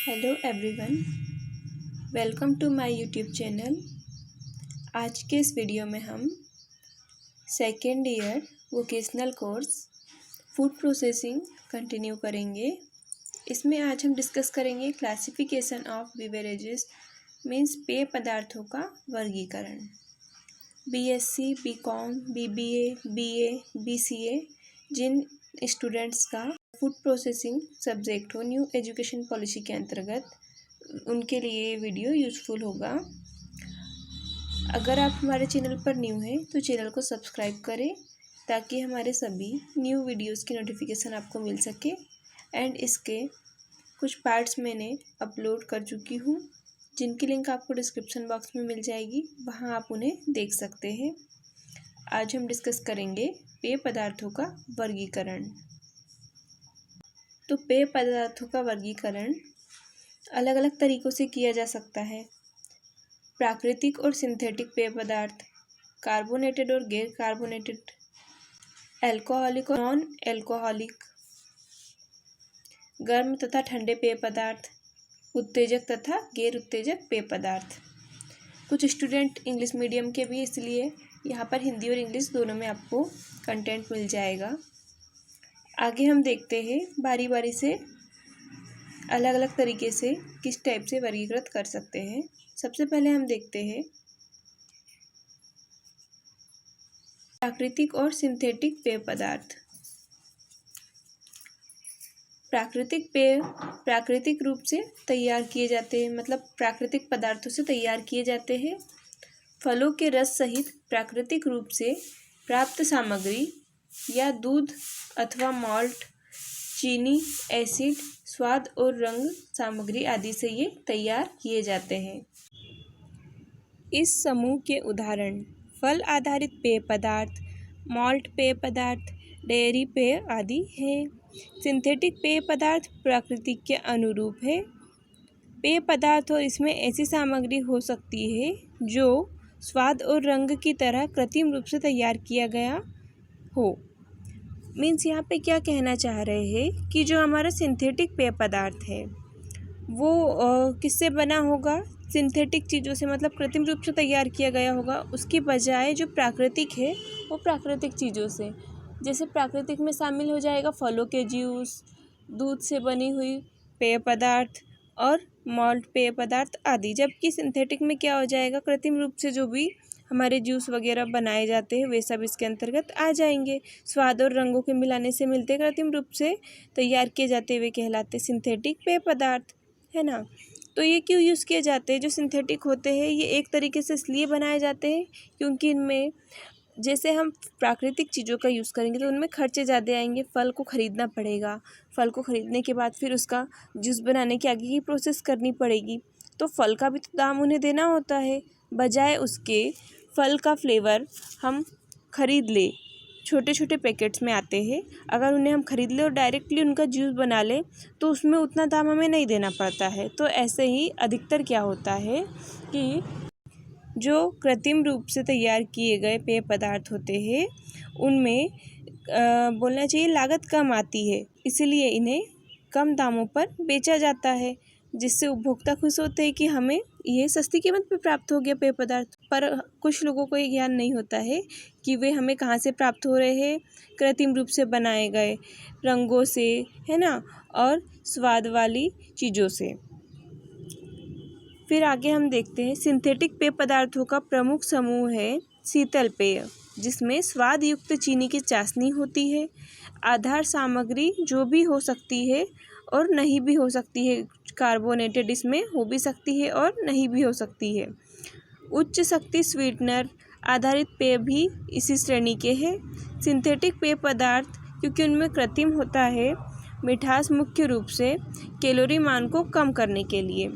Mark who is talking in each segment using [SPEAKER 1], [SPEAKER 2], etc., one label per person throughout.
[SPEAKER 1] Hello everyone, welcome to my YouTube channel. आज के इस वीडियो में हम second year vocational course food processing continue करेंगे। इसमें आज हम डिस्कस करेंगे क्लासिफिकेशन ऑफ बिवरेजेस मीन्स पेय पदार्थों का वर्गीकरण। BSc, BCom, BBA, BA, BCA जिन स्टूडेंट्स का फूड प्रोसेसिंग सब्जेक्ट हो न्यू एजुकेशन पॉलिसी के अंतर्गत, उनके लिए ये वीडियो यूज़फुल होगा। अगर आप हमारे चैनल पर न्यू हैं तो चैनल को सब्सक्राइब करें ताकि हमारे सभी न्यू वीडियोस की नोटिफिकेशन आपको मिल सके। एंड इसके कुछ पार्ट्स मैंने अपलोड कर चुकी हूँ जिनकी लिंक आपको डिस्क्रिप्शन बॉक्स में मिल जाएगी, वहाँ आप उन्हें देख सकते हैं। आज हम डिस्कस करेंगे पेय पदार्थों का वर्गीकरण। तो पेय पदार्थों का वर्गीकरण अलग अलग तरीक़ों से किया जा सकता है। प्राकृतिक और सिंथेटिक पेय पदार्थ, कार्बोनेटेड और गैर कार्बोनेटेड, अल्कोहलिक और नॉन अल्कोहलिक, गर्म तथा ठंडे पेय पदार्थ, उत्तेजक तथा गैर उत्तेजक पेय पदार्थ। कुछ स्टूडेंट इंग्लिश मीडियम के भी, इसलिए यहाँ पर हिंदी और इंग्लिश दोनों में आपको कंटेंट मिल जाएगा। आगे हम देखते हैं बारी बारी से अलग अलग तरीके से किस टाइप से वर्गीकृत कर सकते हैं। सबसे पहले हम देखते हैं प्राकृतिक और सिंथेटिक पेय पदार्थ। प्राकृतिक पेय प्राकृतिक रूप से तैयार किए जाते हैं, मतलब प्राकृतिक पदार्थों से तैयार किए जाते हैं। फलों के रस सहित प्राकृतिक रूप से प्राप्त सामग्री या दूध अथवा माल्ट, चीनी, एसिड, स्वाद और रंग सामग्री आदि से ये तैयार किए जाते हैं। इस समूह के उदाहरण फल आधारित पेय पदार्थ, माल्ट पेय पदार्थ, डेयरी पेय आदि हैं। सिंथेटिक पेय पदार्थ प्राकृतिक के अनुरूप है। पेय पदार्थ और इसमें ऐसी सामग्री हो सकती है जो स्वाद और रंग की तरह कृत्रिम रूप से तैयार किया गया हो। मीन्स यहाँ पे क्या कहना चाह रहे हैं कि जो हमारा सिंथेटिक पेय पदार्थ है वो किससे बना होगा? सिंथेटिक चीज़ों से, मतलब कृत्रिम रूप से तैयार किया गया होगा। उसकी बजाय जो प्राकृतिक है वो प्राकृतिक चीज़ों से, जैसे प्राकृतिक में शामिल हो जाएगा फलों के जूस, दूध से बनी हुई पेय पदार्थ और माल्ट पेय पदार्थ आदि। जबकि सिंथेटिक में क्या हो जाएगा, कृत्रिम रूप से जो भी हमारे जूस वगैरह बनाए जाते हैं वे सब इसके अंतर्गत आ जाएंगे। स्वाद और रंगों के मिलाने से मिलते कृत्रिम रूप से तैयार किए जाते हुए कहलाते सिंथेटिक पेय पदार्थ, है ना। तो ये क्यों यूज़ किए जाते हैं? जो सिंथेटिक होते हैं ये एक तरीके से इसलिए बनाए जाते हैं क्योंकि इनमें जैसे हम प्राकृतिक चीज़ों का यूज़ करेंगे तो उनमें खर्चे ज़्यादा आएंगे। फल को ख़रीदना पड़ेगा, फल को ख़रीदने के बाद फिर उसका जूस बनाने की आगे की प्रोसेस करनी पड़ेगी, तो फल का भी तो दाम उन्हें देना होता है। बजाय उसके फल का फ्लेवर हम ख़रीद ले, छोटे छोटे पैकेट्स में आते हैं, अगर उन्हें हम ख़रीद ले और डायरेक्टली उनका जूस बना ले तो उसमें उतना दाम हमें नहीं देना पड़ता है। तो ऐसे ही अधिकतर क्या होता है कि जो कृत्रिम रूप से तैयार किए गए पेय पदार्थ होते हैं उनमें बोलना चाहिए लागत कम आती है, इसलिए इन्हें कम दामों पर बेचा जाता है, जिससे उपभोक्ता खुश होते हैं कि हमें ये सस्ती कीमत पे प्राप्त हो गया पेय पदार्थ। पर कुछ लोगों को ये ज्ञान नहीं होता है कि वे हमें कहाँ से प्राप्त हो रहे हैं, कृत्रिम रूप से बनाए गए रंगों से, है ना, और स्वाद वाली चीज़ों से। फिर आगे हम देखते हैं सिंथेटिक पेय पदार्थों का प्रमुख समूह है शीतल पेय, जिसमें स्वाद युक्त चीनी की चाशनी होती है। आधार सामग्री जो भी हो सकती है और नहीं भी हो सकती है, कार्बोनेटेड इसमें हो भी सकती है और नहीं भी हो सकती है। उच्च शक्ति स्वीटनर आधारित पेय भी इसी श्रेणी के हैं। सिंथेटिक पेय पदार्थ क्योंकि उनमें कृत्रिम होता है मिठास, मुख्य रूप से कैलोरी मान को कम करने के लिए।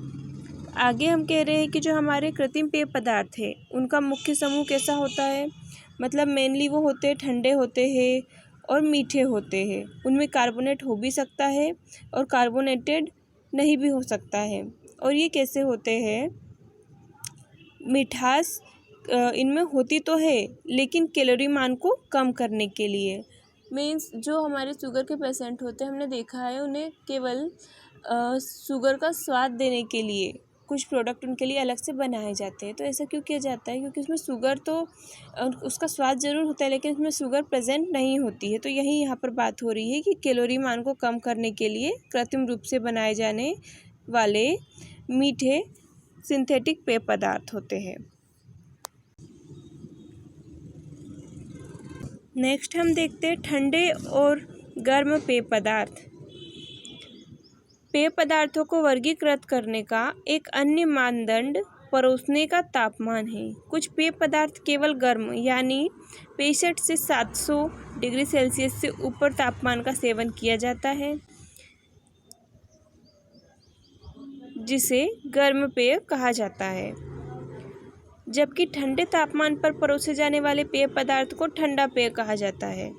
[SPEAKER 1] आगे हम कह रहे हैं कि जो हमारे कृत्रिम पेय पदार्थ है उनका मुख्य समूह कैसा होता है, मतलब मेनली वो होते हैं ठंडे होते हैं और मीठे होते हैं। उनमें कार्बोनेट हो भी सकता है और कार्बोनेटेड नहीं भी हो सकता है। और ये कैसे होते हैं? मिठास इनमें होती तो है लेकिन कैलोरी मान को कम करने के लिए। मीन्स जो हमारे शुगर के पेशेंट होते हैं, हमने देखा है उन्हें केवल शुगर का स्वाद देने के लिए कुछ प्रोडक्ट उनके लिए अलग से बनाए जाते हैं। तो ऐसा क्यों किया जाता है? क्योंकि उसमें शुगर तो उसका स्वाद ज़रूर होता है, लेकिन उसमें शुगर प्रेजेंट नहीं होती है। तो यही यहाँ पर बात हो रही है कि कैलोरी मान को कम करने के लिए कृत्रिम रूप से बनाए जाने वाले मीठे सिंथेटिक पेय पदार्थ होते हैं। नेक्स्ट हम देखते हैं ठंडे और गर्म पेय पदार्थ। पेय पदार्थों को वर्गीकृत करने का एक अन्य मानदंड परोसने का तापमान है। कुछ पेय पदार्थ केवल गर्म यानी 65 से 700 डिग्री सेल्सियस से ऊपर तापमान का सेवन किया जाता है, जिसे गर्म पेय कहा जाता है, जबकि ठंडे तापमान पर परोसे जाने वाले पेय पदार्थ को ठंडा पेय कहा जाता है।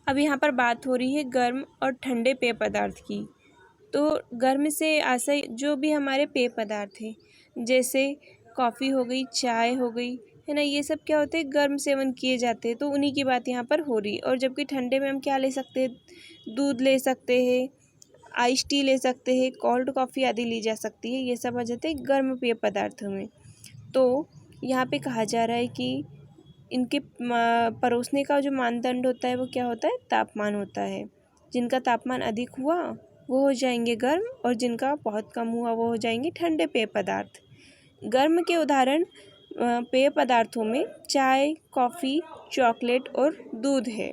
[SPEAKER 1] अब यहाँ पर बात हो रही है गर्म और ठंडे पेय पदार्थ की। तो गर्म से आशय जो भी हमारे पेय पदार्थ हैं, जैसे कॉफ़ी हो गई, चाय हो गई, है ना, ये सब क्या होते हैं, गर्म सेवन किए जाते हैं। तो उन्हीं की बात यहाँ पर हो रही है। और जबकि ठंडे में हम क्या ले सकते हैं, दूध ले सकते हैं, आइस टी ले सकते हैं, कोल्ड कॉफ़ी आदि ली जा सकती है। ये सब आ जाते हैं गर्म पेय पदार्थों में। तो यहाँ पे कहा जा रहा है कि इनके परोसने का जो मानदंड होता है वो क्या होता है, तापमान होता है। जिनका तापमान अधिक हुआ वो हो जाएंगे गर्म, और जिनका बहुत कम हुआ वो हो जाएंगे ठंडे पेय पदार्थ। गर्म के उदाहरण पेय पदार्थों में चाय, कॉफ़ी, चॉकलेट और दूध है।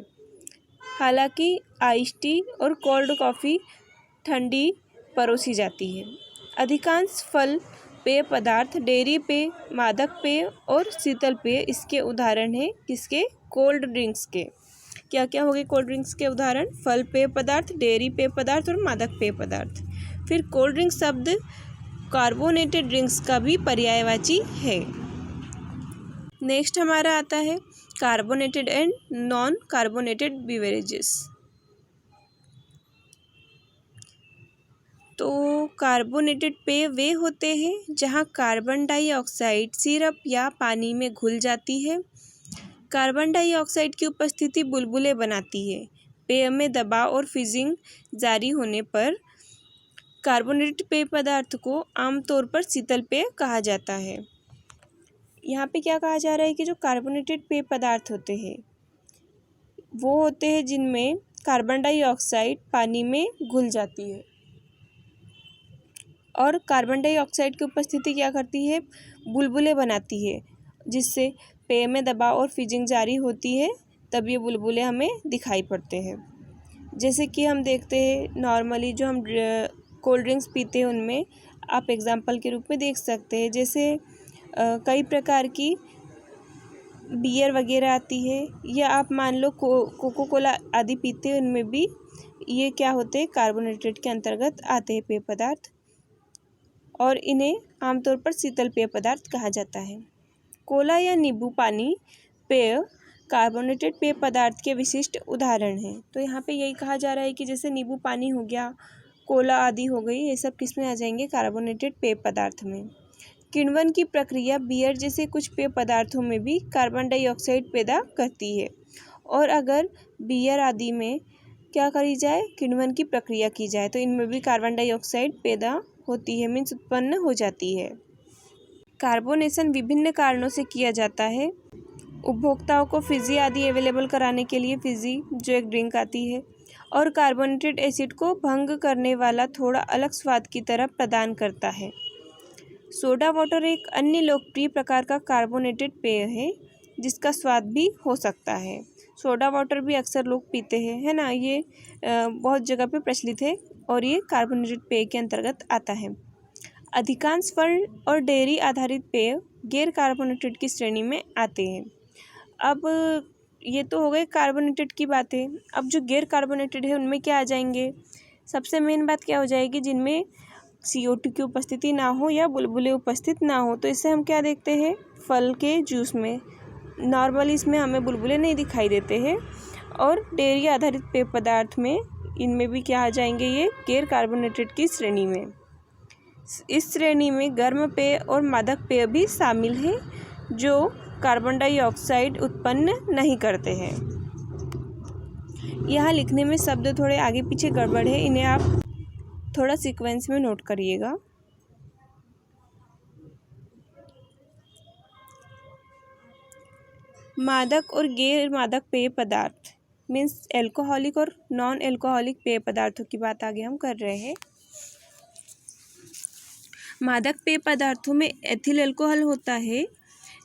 [SPEAKER 1] हालांकि आइस टी और कोल्ड कॉफ़ी ठंडी परोसी जाती है। अधिकांश फल पेय पदार्थ, डेयरी पेय, मादक पेय और शीतल पेय इसके उदाहरण हैं। किसके? कोल्ड ड्रिंक्स के। क्या क्या हो गए कोल्ड ड्रिंक्स के उदाहरण? फल पेय पदार्थ, डेयरी पेय पदार्थ और मादक पेय पदार्थ। फिर कोल्ड ड्रिंक शब्द कार्बोनेटेड ड्रिंक्स का भी पर्यायवाची है। नेक्स्ट हमारा आता है carbonated and non carbonated beverages. तो कार्बोनेटेड पेय वे होते हैं जहां कार्बन डाइऑक्साइड सिरप या पानी में घुल जाती है। कार्बन डाइऑक्साइड की उपस्थिति बुलबुले बनाती है। पेय में दबाव और फिजिंग जारी होने पर कार्बोनेटेड पेय पदार्थ को आमतौर पर शीतल पेय कहा जाता है। यहाँ पे क्या कहा जा रहा है कि जो कार्बोनेटेड पेय पदार्थ होते हैं वो होते हैं जिनमें कार्बन डाइऑक्साइड पानी में घुल जाती है, और कार्बन डाइऑक्साइड की उपस्थिति क्या करती है, बुलबुले बनाती है, जिससे पेय में दबाव और फिजिंग जारी होती है, तब ये बुलबुले हमें दिखाई पड़ते हैं। जैसे कि हम देखते हैं नॉर्मली जो हम कोल्ड ड्रिंक्स पीते हैं उनमें आप एग्जांपल के रूप में देख सकते हैं। जैसे कई प्रकार की बियर वगैरह आती है, या आप मान लो कोको कोला आदि पीते हैं, उनमें भी ये क्या होते हैं, कार्बोनेटेड के अंतर्गत आते हैं पेय पदार्थ, और इन्हें आमतौर पर शीतल पेय पदार्थ कहा जाता है। कोला या नींबू पानी पेय कार्बोनेटेड पेय पदार्थ के विशिष्ट उदाहरण हैं। तो यहाँ पे यही कहा जा रहा है कि जैसे नींबू पानी हो गया, कोला आदि हो गई, ये सब किस में आ जाएंगे, कार्बोनेटेड पेय पदार्थ में। किण्वन की प्रक्रिया बियर जैसे कुछ पेय पदार्थों में भी कार्बन डाइऑक्साइड पैदा करती है, और अगर बियर आदि में क्या करी जाए, किण्वन की प्रक्रिया की जाए, तो इनमें भी कार्बन डाइऑक्साइड पैदा होती है, मीन्स उत्पन्न हो जाती है। कार्बोनेशन विभिन्न कारणों से किया जाता है। उपभोक्ताओं को फिजी आदि अवेलेबल कराने के लिए फिजी जो एक ड्रिंक आती है, और कार्बोनेटेड एसिड को भंग करने वाला थोड़ा अलग स्वाद की तरह प्रदान करता है। सोडा वाटर एक अन्य लोकप्रिय प्रकार का कार्बोनेटेड पेय है जिसका स्वाद भी हो सकता है। सोडा वाटर भी अक्सर लोग पीते हैं, है ना, ये बहुत जगह पे प्रचलित है, और ये कार्बोनेटेड पेय के अंतर्गत आता है। अधिकांश फल और डेयरी आधारित पेय गैर कार्बोनेटेड की श्रेणी में आते हैं। अब ये तो हो गए कार्बोनेटेड की बातें। अब जो गैर कार्बोनेटेड है उनमें क्या आ जाएंगे, सबसे मेन बात क्या हो जाएगी, जिनमें CO2 की उपस्थिति ना हो या बुलबुले उपस्थित ना हो। तो इससे हम क्या देखते हैं, फल के जूस में नॉर्मली इसमें हमें बुलबुले नहीं दिखाई देते हैं, और डेयरी आधारित पेय पदार्थ में इनमें भी क्या आ जाएंगे, ये गैर कार्बोनेटेड की श्रेणी में। इस श्रेणी में गर्म पेय और मादक पेय भी शामिल हैं जो कार्बन डाइऑक्साइड उत्पन्न नहीं करते हैं। यहाँ लिखने में शब्द थोड़े आगे पीछे गड़बड़ है, इन्हें आप थोड़ा सीक्वेंस में नोट करिएगा। मादक और गैर मादक पेय पदार्थ मीन्स एल्कोहलिक और नॉन एल्कोहलिक पेय पदार्थों की बात आगे हम कर रहे हैं। मादक पेय पदार्थों में एथिल अल्कोहल होता है,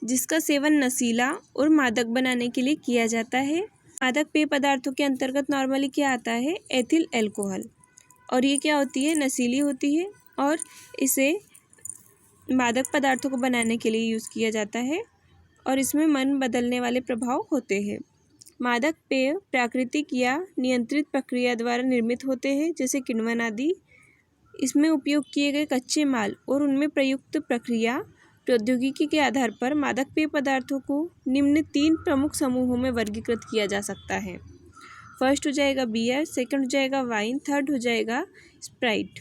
[SPEAKER 1] जिसका सेवन नशीला और मादक बनाने के लिए किया जाता है। मादक पेय पदार्थों के अंतर्गत नॉर्मली क्या आता है? Ethyl alcohol. और ये क्या होती है? नशीली होती है और इसे मादक पदार्थों को बनाने के लिए यूज़ किया जाता है और इसमें मन बदलने वाले प्रभाव होते हैं। मादक पेय प्राकृतिक या नियंत्रित प्रक्रिया द्वारा निर्मित होते हैं, जैसे किण्वन आदि। इसमें उपयोग किए गए कच्चे माल और उनमें प्रयुक्त प्रक्रिया प्रौद्योगिकी के आधार पर मादक पेय पदार्थों को निम्न 3 प्रमुख समूहों में वर्गीकृत किया जा सकता है। फर्स्ट हो जाएगा बियर, सेकंड हो जाएगा वाइन, थर्ड हो जाएगा स्प्राइट।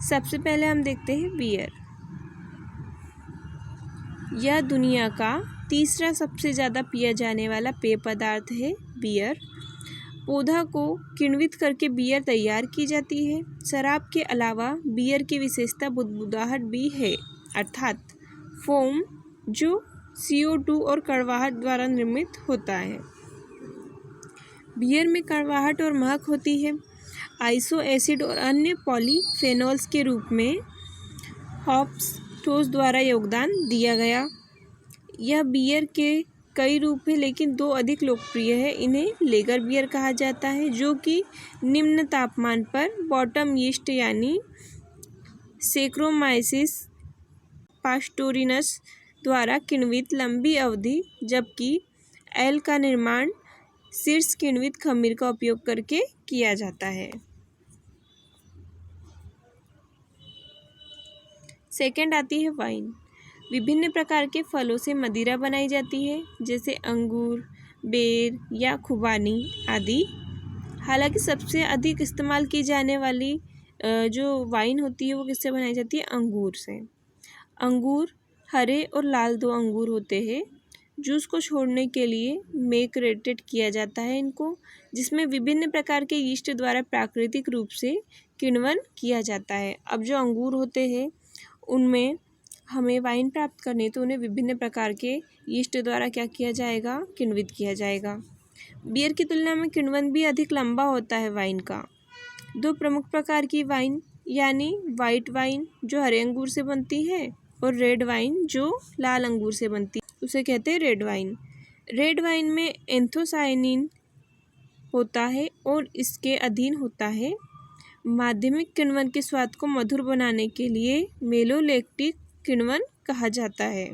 [SPEAKER 1] सबसे पहले हम देखते हैं बियर। यह दुनिया का तीसरा सबसे ज़्यादा पिया जाने वाला पेय पदार्थ है बियर। पौधा को किण्वित करके बियर तैयार की जाती है। शराब के अलावा बियर की विशेषता बुदबुदाहट भी है, अर्थात फोम जो CO2 और कड़वाहट द्वारा निर्मित होता है। बियर में कड़वाहट और महक होती है। आइसो एसिड और अन्य पॉलीफेनॉल्स के रूप में हॉप्स ठोस द्वारा योगदान दिया गया। यह बियर के कई रूप हैं, लेकिन 2 अधिक लोकप्रिय है। इन्हें लेगर बियर कहा जाता है, जो कि निम्न तापमान पर बॉटम यीस्ट यानी सेक्रोमाइसिस पास्टोरिनस द्वारा किण्वित लंबी अवधि, जबकि एल का निर्माण शीर्ष किण्वित खमीर का उपयोग करके किया जाता है। सेकंड आती है वाइन। विभिन्न प्रकार के फलों से मदिरा बनाई जाती है, जैसे अंगूर, बेर या खुबानी आदि। हालांकि सबसे अधिक इस्तेमाल की जाने वाली जो वाइन होती है वो किससे बनाई जाती है? अंगूर से। अंगूर हरे और लाल 2 अंगूर होते हैं। जूस को छोड़ने के लिए मैकरेटेड किया जाता है इनको, जिसमें विभिन्न प्रकार के यीस्ट द्वारा प्राकृतिक रूप से किण्वन किया जाता है। अब जो अंगूर होते हैं उनमें हमें वाइन प्राप्त करनी है तो उन्हें विभिन्न प्रकार के यीस्ट द्वारा क्या किया जाएगा? किण्वित किया जाएगा। बियर की तुलना में किण्वन भी अधिक लंबा होता है वाइन का। 2 प्रमुख प्रकार की वाइन यानी वाइट वाइन जो हरे अंगूर से बनती है और रेड वाइन जो लाल अंगूर से बनती है, उसे कहते हैं रेड वाइन। रेड वाइन में एंथोसायनिन होता है और इसके अधीन होता है माध्यमिक किण्वन के स्वाद को मधुर बनाने के लिए मेलोलेक्टिक किण्वन कहा जाता है।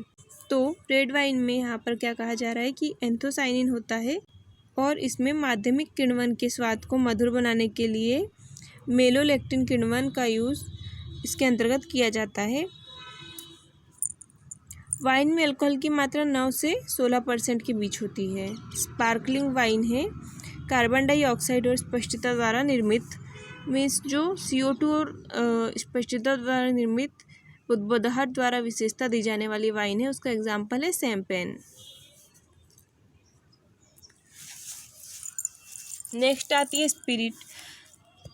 [SPEAKER 1] तो रेड वाइन में यहाँ पर क्या कहा जा रहा है कि एंथोसायनिन होता है और इसमें माध्यमिक किण्वन के स्वाद को मधुर बनाने के लिए मेलोलेक्टिन किण्वन का यूज़ इसके अंतर्गत किया जाता है। वाइन में अल्कोहल की मात्रा 9 से 16% के बीच होती है। स्पार्कलिंग वाइन है कार्बन डाइऑक्साइड और स्पष्टता द्वारा निर्मित, मीन्स जो CO2 और स्पष्टता द्वारा निर्मित बुदबुदाहट द्वारा विशेषता दी जाने वाली वाइन है। उसका एग्जाम्पल है शैंपेन। नेक्स्ट आती है स्पिरिट।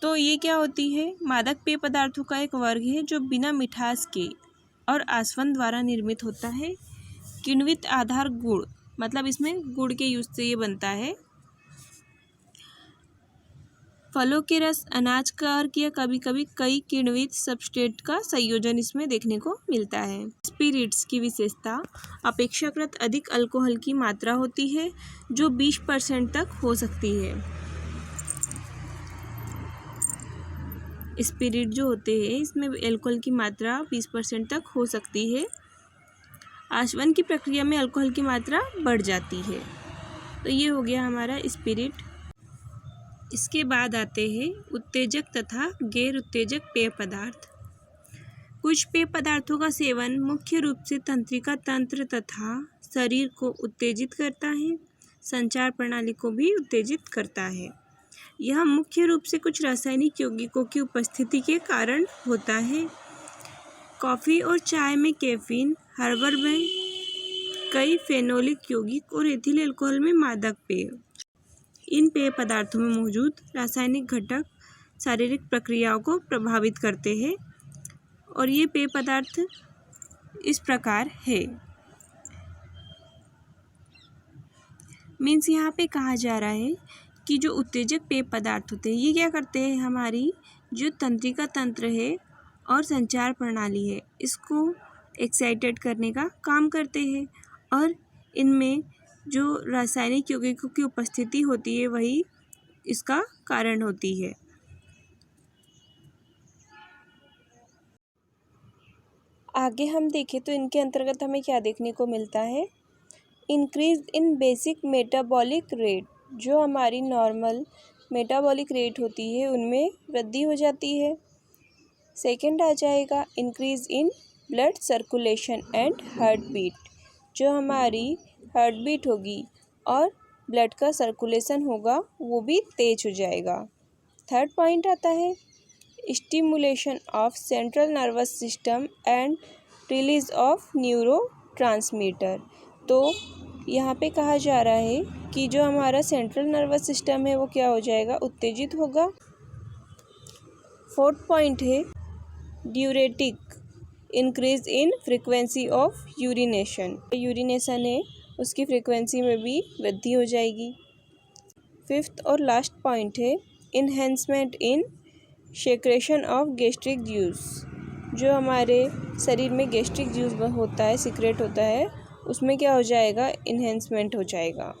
[SPEAKER 1] तो ये क्या होती है? मादक पेय पदार्थों का एक वर्ग है जो बिना मिठास के और आसवन द्वारा निर्मित होता है। किण्वित आधार गुड़, मतलब इसमें गुड़ के यूज से ये बनता है। फलों के रस, अनाज का अर्क या कभी कभी कई किण्वित सबस्ट्रेट का संयोजन इसमें देखने को मिलता है। स्पिरिट्स की विशेषता अपेक्षाकृत अधिक अल्कोहल की मात्रा होती है, जो 20% तक हो सकती है। स्पिरिट जो होते हैं इसमें अल्कोहल की मात्रा 20% तक हो सकती है। आसवन की प्रक्रिया में अल्कोहल की मात्रा बढ़ जाती है। तो ये हो गया हमारा स्पिरिट। इसके बाद आते हैं उत्तेजक तथा गैर उत्तेजक पेय पदार्थ। कुछ पेय पदार्थों का सेवन मुख्य रूप से तंत्रिका तंत्र तथा शरीर को उत्तेजित करता है, संचार प्रणाली को भी उत्तेजित करता है। यह मुख्य रूप से कुछ रासायनिक यौगिकों की उपस्थिति के कारण होता है। कॉफ़ी और चाय में कैफीन, हर्बल में कई फेनोलिक यौगिक और एथिल अल्कोहल में मादक पेय। इन पेय पदार्थों में मौजूद रासायनिक घटक शारीरिक प्रक्रियाओं को प्रभावित करते हैं और ये पेय पदार्थ इस प्रकार है। मीन्स यहाँ पे कहा जा रहा है कि जो उत्तेजक पेय पदार्थ होते हैं ये क्या करते हैं, हमारी जो तंत्रिका तंत्र है और संचार प्रणाली है इसको एक्साइटेड करने का काम करते हैं और इनमें जो रासायनिक यौगिकों की उपस्थिति होती है वही इसका कारण होती है। आगे हम देखें तो इनके अंतर्गत हमें क्या देखने को मिलता है, increase in basic metabolic rate, जो हमारी नॉर्मल मेटाबॉलिक रेट होती है उनमें वृद्धि हो जाती है। सेकंड आ जाएगा increase in blood circulation and heart beat, जो हमारी हार्ट बीट होगी और ब्लड का सर्कुलेशन होगा वो भी तेज हो जाएगा। थर्ड पॉइंट आता है stimulation of central nervous system and release of neurotransmitter. तो यहाँ पे कहा जा रहा है कि जो हमारा सेंट्रल नर्वस सिस्टम है वो क्या हो जाएगा, उत्तेजित होगा। फोर्थ पॉइंट है diuretic, increase in frequency of urination, urination है उसकी फ्रीक्वेंसी में भी वृद्धि हो जाएगी। फिफ्थ और लास्ट पॉइंट है enhancement in secretion of gastric juice, जो हमारे शरीर में गैस्ट्रिक जूस होता है, सीक्रेट होता है, उसमें क्या हो जाएगा, इन्हेंसमेंट हो जाएगा।